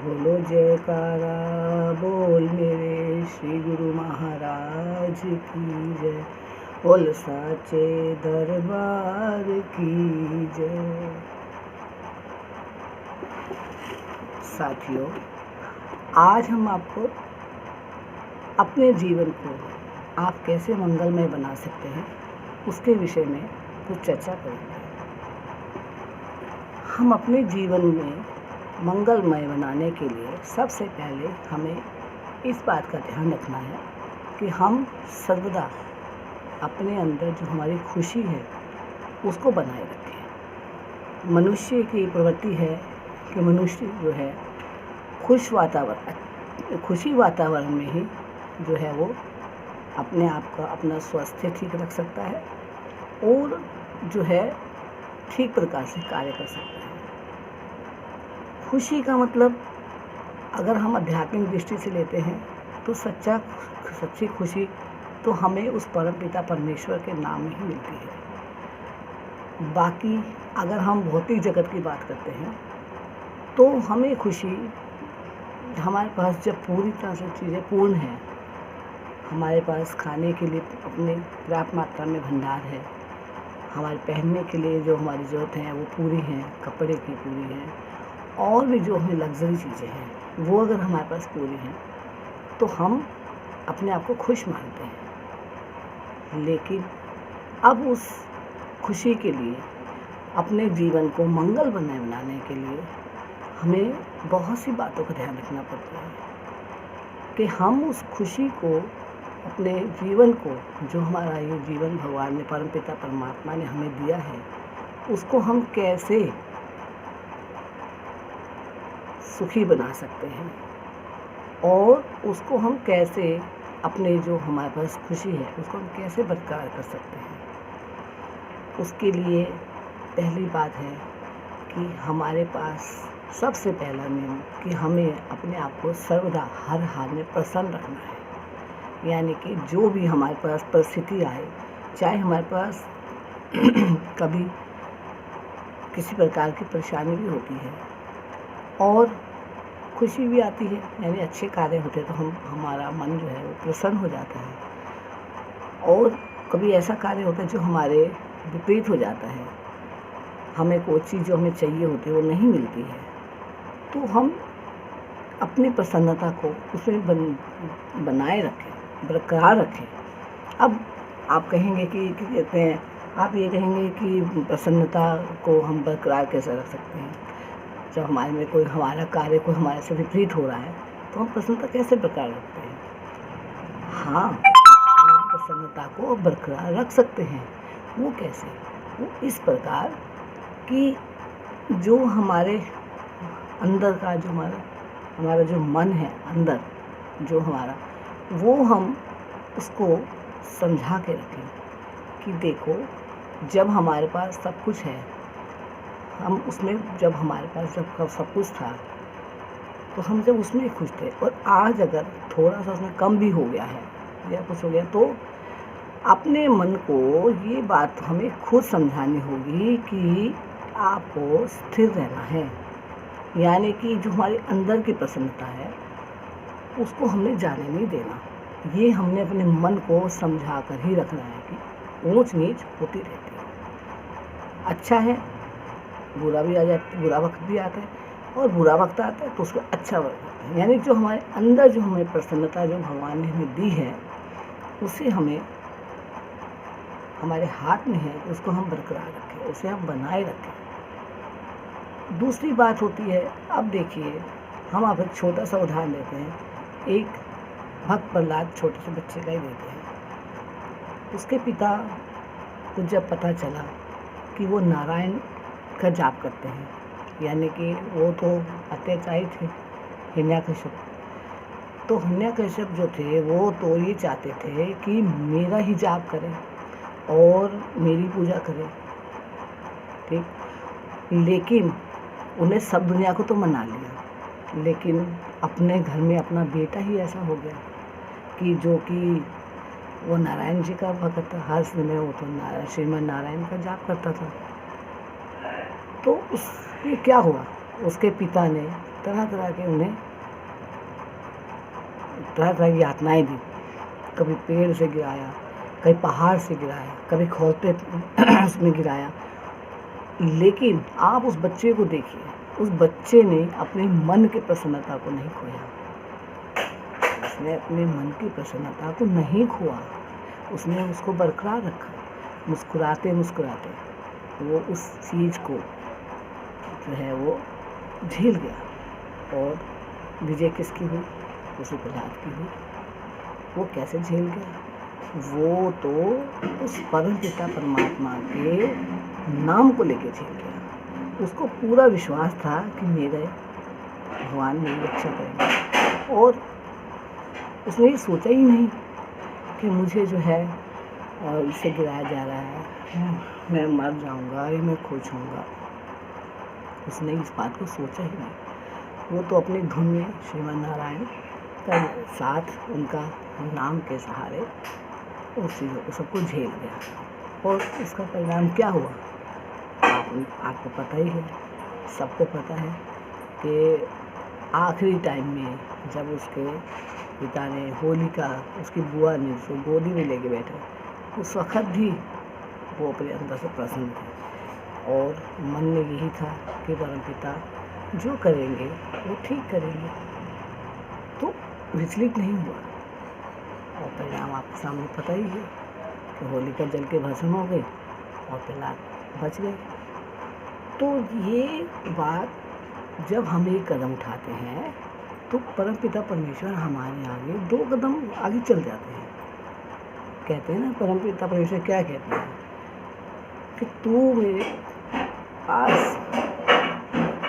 बोलो जयकारा बोल मेरे श्री गुरु महाराज की जय। बोल साचे दरबार की जय। साथियों, आज हम आपको अपने जीवन को आप कैसे मंगलमय बना सकते हैं उसके विषय में कुछ चर्चा करेंगे। हम अपने जीवन में मंगलमय बनाने के लिए सबसे पहले हमें इस बात का ध्यान रखना है कि हम सर्वदा अपने अंदर जो हमारी खुशी है उसको बनाए रखें। मनुष्य की प्रवृत्ति है कि मनुष्य जो है खुशी वातावरण में ही जो है वो अपने आप का अपना स्वास्थ्य ठीक रख सकता है और जो है ठीक प्रकार से कार्य कर सकता है। खुशी का मतलब अगर हम आध्यात्मिक दृष्टि से लेते हैं तो सच्ची खुशी तो हमें उस परमपिता परमेश्वर के नाम में ही मिलती है। बाकी अगर हम भौतिक जगत की बात करते हैं तो हमें खुशी हमारे पास जब पूरी तरह से चीज़ें पूर्ण हैं, हमारे पास खाने के लिए अपने पर्याप्त मात्रा में भंडार है, हमारे पहनने के लिए जो हमारी ज़रूरत है वो पूरी हैं, कपड़े की पूरी हैं, और भी जो हमें लग्जरी चीज़ें हैं वो अगर हमारे पास पूरी हैं तो हम अपने आप को खुश मानते हैं। लेकिन अब उस खुशी के लिए अपने जीवन को मंगल बनाने के लिए हमें बहुत सी बातों का ध्यान रखना पड़ता है कि हम उस खुशी को अपने जीवन को जो हमारा ये जीवन भगवान ने परमपिता परमात्मा ने हमें दिया है उसको हम कैसे सुखी बना सकते हैं और उसको हम कैसे अपने जो हमारे पास खुशी है उसको हम कैसे बरकरार कर सकते हैं। उसके लिए पहली बात है कि हमारे पास सबसे पहला नियम कि हमें अपने आप को सर्वदा हर हाल में प्रसन्न रखना है। यानी कि जो भी हमारे पास परिस्थिति आए, चाहे हमारे पास कभी किसी प्रकार की परेशानी भी होती है और खुशी भी आती है, यानी अच्छे कार्य होते हैं तो हमारा मन जो है वो प्रसन्न हो जाता है। और कभी ऐसा कार्य होता है जो हमारे विपरीत हो जाता है, हमें कोई चीज़ जो हमें चाहिए होती है वो नहीं मिलती है, तो हम अपनी प्रसन्नता को उसमें बनाए रखें, बरकरार रखें। अब आप कहेंगे कि कहते हैं आप ये कहेंगे कि प्रसन्नता को हम बरकरार कैसे रख सकते हैं जब हमारे में कोई हमारा कार्य कोई हमारे से विपरीत हो रहा है, तो हम प्रसन्नता कैसे बरकरार रखते हैं? हाँ, हम प्रसन्नता को बरकरार रख सकते हैं। वो कैसे? वो इस प्रकार कि जो हमारे अंदर का जो हमारा जो मन है अंदर जो हमारा, वो हम उसको समझा के रखें कि देखो जब हमारे पास सब कुछ है, हम उसमें जब हमारे पास जब सब कुछ था तो हम जब उसमें खुश थे, और आज अगर थोड़ा सा उसमें कम भी हो गया है या कुछ हो गया तो अपने मन को ये बात हमें खुद समझानी होगी कि आपको स्थिर रहना है। यानी कि जो हमारे अंदर की प्रसन्नता है उसको हमने जाने नहीं देना। ये हमने अपने मन को समझा कर ही रखना है कि ऊंच नीच होती रहती है। अच्छा है, बुरा भी आ जाता है, बुरा वक्त भी आता है, और बुरा वक्त आता है तो उसको अच्छा वक्त आता है। यानी जो हमारे अंदर जो हमें प्रसन्नता जो भगवान ने हमें दी है उसे हमें हमारे हाथ में है, उसको हम बरकरार रखें, उसे हम बनाए रखें। दूसरी बात होती है, अब देखिए हम आप एक छोटा सा उदाहरण देते हैं। एक भक्त प्रहलाद छोटे से बच्चे का ही देते हैं। उसके पिता को जब पता चला कि वो नारायण का जाप करते हैं, यानी कि वो तो अत्याचारी थे हिरण्यकश्यप, तो हिरण्यकश्यप जो थे वो तो ये चाहते थे कि मेरा ही जाप करें और मेरी पूजा करें, ठीक। लेकिन उन्हें सब दुनिया को तो मना लिया, लेकिन अपने घर में अपना बेटा ही ऐसा हो गया कि जो कि वो नारायण जी का भक्त था, हर समय वो तो श्रीमन नारायण का जाप करता था। तो उसमें क्या हुआ, उसके पिता ने तरह तरह के उन्हें तरह तरह की यातनाएँ दी। कभी पेड़ से गिराया, कभी पहाड़ से गिराया, कभी खौलते उसमें गिराया। लेकिन आप उस बच्चे को देखिए, उस बच्चे ने अपने मन की प्रसन्नता को नहीं खोया। उसने अपने मन की प्रसन्नता को नहीं खोया, उसने उसको बरकरार रखा। मुस्कुराते मुस्कुराते वो उस चीज़ को जो है वो झेल गया। और विजय किसकी हुई? उसी प्रहलाद की हुई। वो कैसे झेल गया? वो तो उस परमपिता परमात्मा के नाम को लेके झेल गया। उसको पूरा विश्वास था कि मेरे भगवान मेरी रक्षा करेंगे, और उसने ये सोचा ही नहीं कि मुझे जो है इससे गिराया जा रहा है, मैं मर जाऊंगा या मैं खो जाऊंगा। उसने इस बात को सोचा ही नहीं। वो तो अपनी धुन में श्रीमान नारायण का साथ, उनका नाम के सहारे उस चीज़ों को सबको झेल गया। और इसका परिणाम क्या हुआ आपको पता ही है, सबको पता है कि आखिरी टाइम में जब उसके पिता ने होलिका, उसकी बुआ ने उसको गोदी में लेके बैठे, उस वक़्त भी वो अपने अंदर से प्रसन्न थे और मन में यही था कि परमपिता जो करेंगे वो ठीक करेंगे। तो विचलित नहीं हुआ, और परिणाम आपके सामने पता ही है कि होलिका जल के भस्म हो गई और प्रहलाद बच गए। तो ये बात जब हम एक कदम उठाते हैं तो परमपिता परमेश्वर हमारे आगे 2 कदम आगे चल जाते हैं। कहते हैं ना, परमपिता परमेश्वर क्या कहते हैं कि तू मेरे पास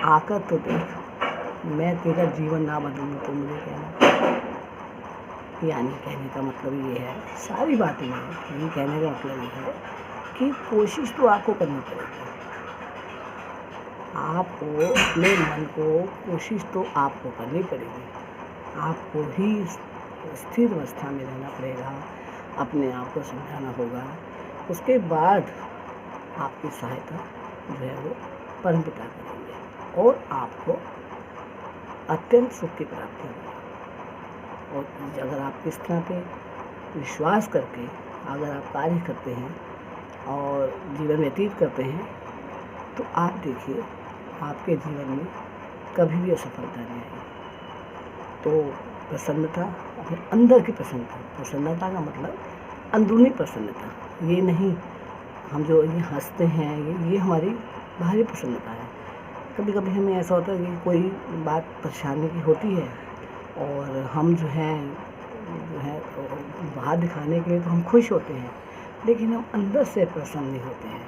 आकर तो देख, मैं तेरा जीवन ना बदलूँ तो मुझे कहना। यानी कहने का मतलब ये है, सारी बातें हैं, ये कहने का मतलब ये है कि कोशिश तो आपको करनी पड़ेगी। आपको अपने मन को कोशिश तो आपको करनी पड़ेगी। आपको ही स्थिर अवस्था में रहना पड़ेगा, अपने आप को समझाना होगा। उसके बाद आपकी सहायता जो है वो परमपिता करेंगे और आपको अत्यंत सुख की प्राप्ति होगी। और अगर आप इस तरह पे विश्वास करके अगर आप कार्य करते हैं और जीवन व्यतीत करते हैं, तो आप देखिए आपके जीवन में कभी भी असफलता नहीं आएगी। तो प्रसन्नता, अपने अंदर की प्रसन्नता का मतलब अंदरूनी प्रसन्नता, ये नहीं हम जो ये हंसते हैं, ये हमारी बाहरी प्रसन्नता है। कभी कभी हमें ऐसा होता है कि कोई बात परेशानी की होती है और हम जो है बाहर दिखाने के लिए तो हम खुश होते हैं, लेकिन हम अंदर से प्रसन्न नहीं होते हैं।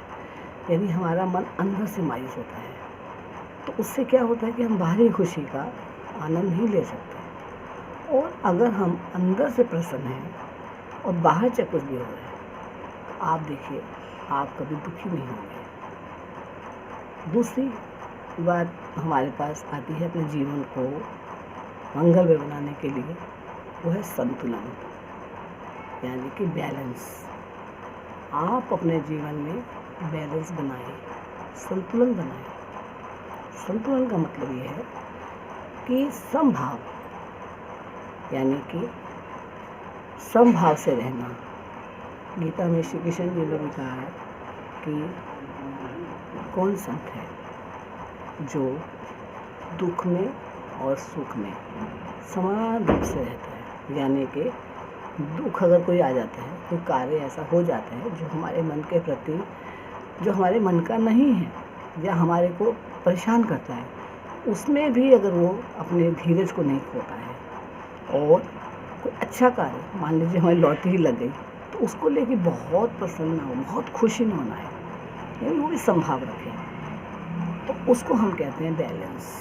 यानी हमारा मन अंदर से मायूस होता है। तो उससे क्या होता है कि हम बाहरी खुशी का आनंद नहीं ले सकते। और अगर हम अंदर से प्रसन्न हैं और बाहर से कुछ भी हो रहा है, तो आप देखिए आप कभी दुखी नहीं होंगे। दूसरी बात हमारे पास आती है अपने जीवन को मंगलमय बनाने के लिए, वो है संतुलन, यानी कि बैलेंस। आप अपने जीवन में बैलेंस बनाएं, संतुलन बनाएं। संतुलन का मतलब ये है कि समभाव, यानी कि समभाव से रहना। गीता में श्री कृष्ण जी ने भी कहा है कि कौन संत है जो दुख में और सुख में समान रूप से रहता है। यानी कि दुख अगर कोई आ जाता है, कोई कार्य ऐसा हो जाता है जो हमारे मन के प्रति, जो हमारे मन का नहीं है या हमारे को परेशान करता है, उसमें भी अगर वो अपने धीरज को नहीं खोता है और कोई अच्छा कार्य, मान लीजिए हमारी लॉटरी लग गई, तो उसको लेके बहुत प्रसन्न हो, बहुत खुशी में होना है, यानी वो भी संभाव रखें, तो उसको हम कहते हैं बैलेंस।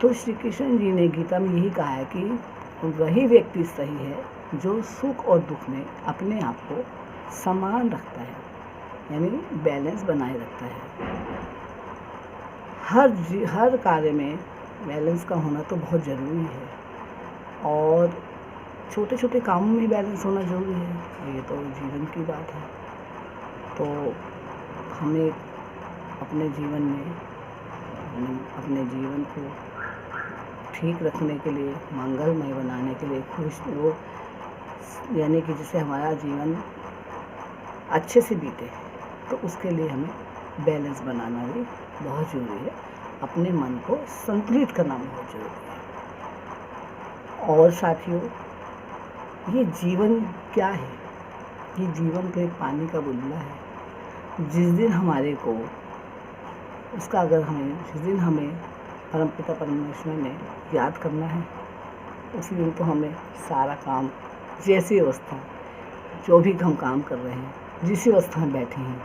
तो श्री कृष्ण जी ने गीता में यही कहा है कि वही व्यक्ति सही है जो सुख और दुख में अपने आप को समान रखता है, यानी बैलेंस बनाए रखता है। हर कार्य में बैलेंस का होना तो बहुत ज़रूरी है, और छोटे छोटे कामों में बैलेंस होना ज़रूरी है। ये तो जीवन की बात है। तो हमें अपने जीवन में अपने जीवन को ठीक रखने के लिए, मंगलमय बनाने के लिए, खुश वो यानी कि जिससे हमारा जीवन अच्छे से बीते, तो उसके लिए हमें बैलेंस बनाना भी बहुत ज़रूरी है। अपने मन को संतुलित करना बहुत ज़रूरी है। और साथियों, ये जीवन क्या है? ये जीवन तो एक पानी का बुलबुला है। जिस दिन हमारे को उसका अगर हमें जिस दिन हमें परमपिता परमेश्वर ने याद करना है, उसी दिन तो हमें सारा काम, जैसी अवस्था, जो भी हम काम कर रहे हैं, जिस अवस्था में बैठे हैं,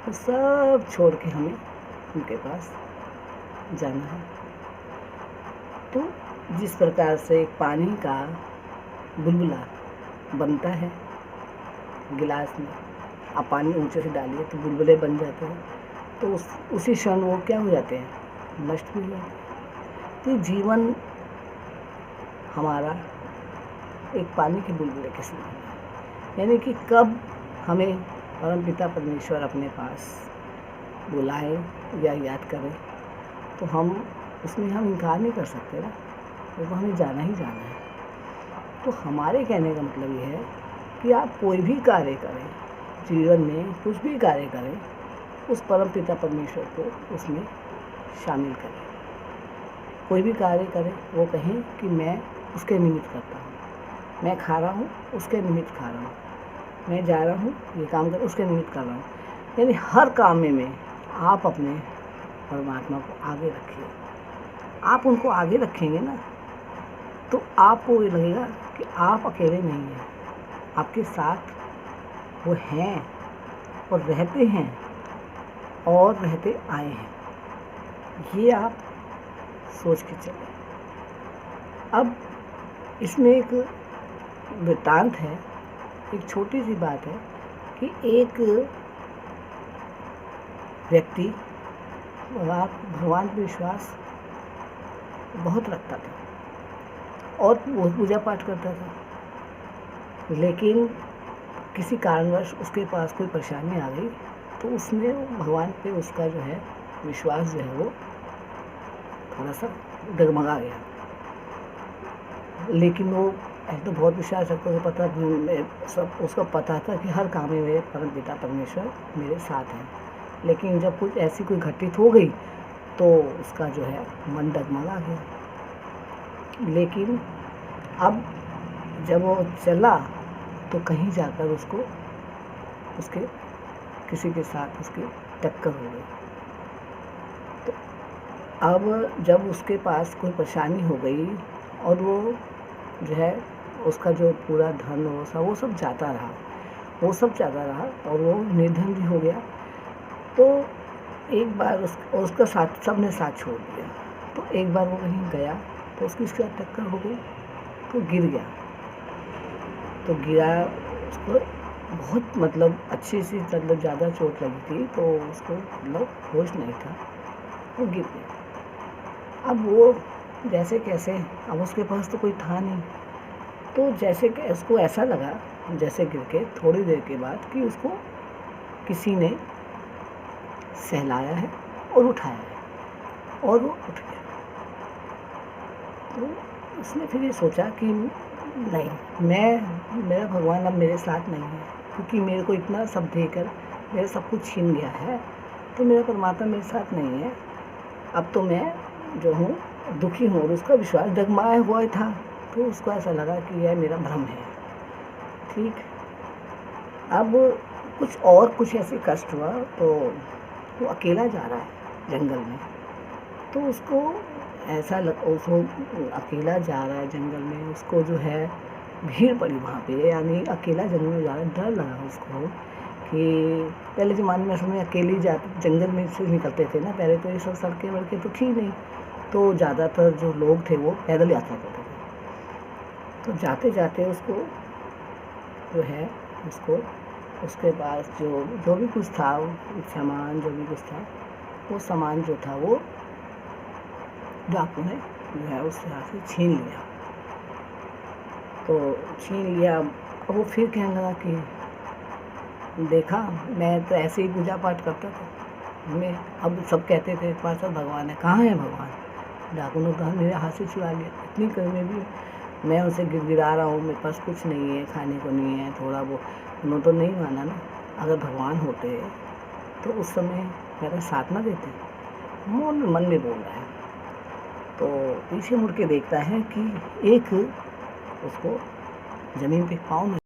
वो सब छोड़ के हमें उनके पास जाना है। तो जिस प्रकार से एक पानी का बुलबुला बनता है गिलास में, आप पानी ऊंचे से डालिए तो बुलबुले बन जाते हैं, तो उसी क्षण वो क्या हो जाते हैं? नष्ट भी हो जाते हैं। तो जीवन हमारा एक पानी के बुलबुले के समान है। यानी कि कब हमें परमपिता परमेश्वर अपने पास बुलाए या याद करें, तो हम उसमें इनकार नहीं कर सकते ना, तो हमें जाना ही जाना है। तो हमारे कहने का मतलब ये है कि आप कोई भी कार्य करें, जीवन में कुछ भी कार्य करें, उस परमपिता परमेश्वर को उसमें शामिल करें। कोई भी कार्य करें, वो कहें कि मैं उसके निमित्त करता हूँ, मैं खा रहा हूँ उसके निमित्त खा रहा हूँ, मैं जा रहा हूँ ये काम कर उसके निमित्त कर रहा हूँ। यानी हर काम में आप अपने परमात्मा को आगे रखिए। आप उनको आगे रखेंगे ना, तो आपको ये लगेगा कि आप अकेले नहीं हैं, आपके साथ वो हैं और रहते हैं और रहते आए हैं। ये आप सोच के चलें। अब इसमें एक वृत्तांत है, एक छोटी सी बात है कि एक व्यक्ति भगवान पर विश्वास बहुत रखता था और वो पूजा पाठ करता था, लेकिन किसी कारणवश उसके पास कोई परेशानी आ गई, तो उसने भगवान पे उसका जो है विश्वास जो है वो थोड़ा सा डगमगा गया। लेकिन वो तो बहुत विश्वास रखता था, पता सब उसको पता था कि हर काम में मेरे परमपिता परमेश्वर मेरे साथ हैं। लेकिन जब कुछ ऐसी कोई घटित हो गई, तो उसका जो है मन डगमगा गया। लेकिन अब जब वो चला, तो कहीं जाकर उसको उसके किसी के साथ उसकी टक्कर हो गई। तो अब जब उसके पास कोई परेशानी हो गई और वो जो है उसका जो पूरा धन वो सब जाता रहा और वो निर्धन भी हो गया। तो एक बार उसका साथ सबने साथ छोड़ दिया। तो एक बार वो कहीं गया, तो उसकी साथ टक्कर हो गई, तो गिर गया। तो गिरा, उसको बहुत अच्छी सी ज़्यादा चोट लगी थी, तो उसको होश नहीं था, वो गिर गया। अब वो जैसे कैसे, अब उसके पास तो कोई था नहीं, तो जैसे कि उसको ऐसा लगा जैसे गिर के थोड़ी देर के बाद कि उसको किसी ने सहलाया है और उठाया है, और वो उठ गया। तो उसने फिर ये सोचा कि नहीं, मेरा भगवान अब मेरे साथ नहीं है, क्योंकि मेरे को इतना सब देकर मेरा सब कुछ छीन गया है, तो मेरा परमात्मा मेरे साथ नहीं है। अब तो मैं जो हूँ दुखी हूँ। और उसका विश्वास डगमगाया हुआ था, तो उसको ऐसा लगा कि यह मेरा भ्रम है। ठीक, अब कुछ ऐसे कष्ट हुआ, तो वो अकेला जा रहा है जंगल में, तो उसको ऐसा उसको अकेला जा रहा है जंगल में, उसको जो है भीड़ पड़ी वहाँ पे, यानी अकेला जंगल में जा रहा है। डर लगा उसको कि पहले ज़माने में असल में अकेले जंगल में से निकलते थे ना, पहले तो ये सब सड़कें वड़कें तो थी नहीं, तो ज़्यादातर जो लोग थे वो पैदल यात्रा करते थे। तो जाते जाते उसको जो है उसके पास जो भी कुछ था, सामान जो भी कुछ था, वो सामान जो था वो डाकू ने जो है उसके हाथ से छीन लिया। तो छीन लिया, वो फिर कहने लगा कि देखा, मैं तो ऐसे ही पूजा पाठ करता था, मैं अब सब कहते थे पास भगवान है, कहाँ है भगवान? डाकू ने कहा मेरे हाथ से चुरा लिया। इतनी गर्मी में भी मैं उसे गिड़गिड़ा रहा हूँ, मेरे पास कुछ नहीं है, खाने को नहीं है, थोड़ा वो। उन्होंने तो नहीं माना ना। अगर भगवान होते तो उस समय मेरा साथ ना देते। मन मन में बोल रहा है। तो पीछे मुड़ के देखता है कि एक उसको ज़मीन पे पाँव में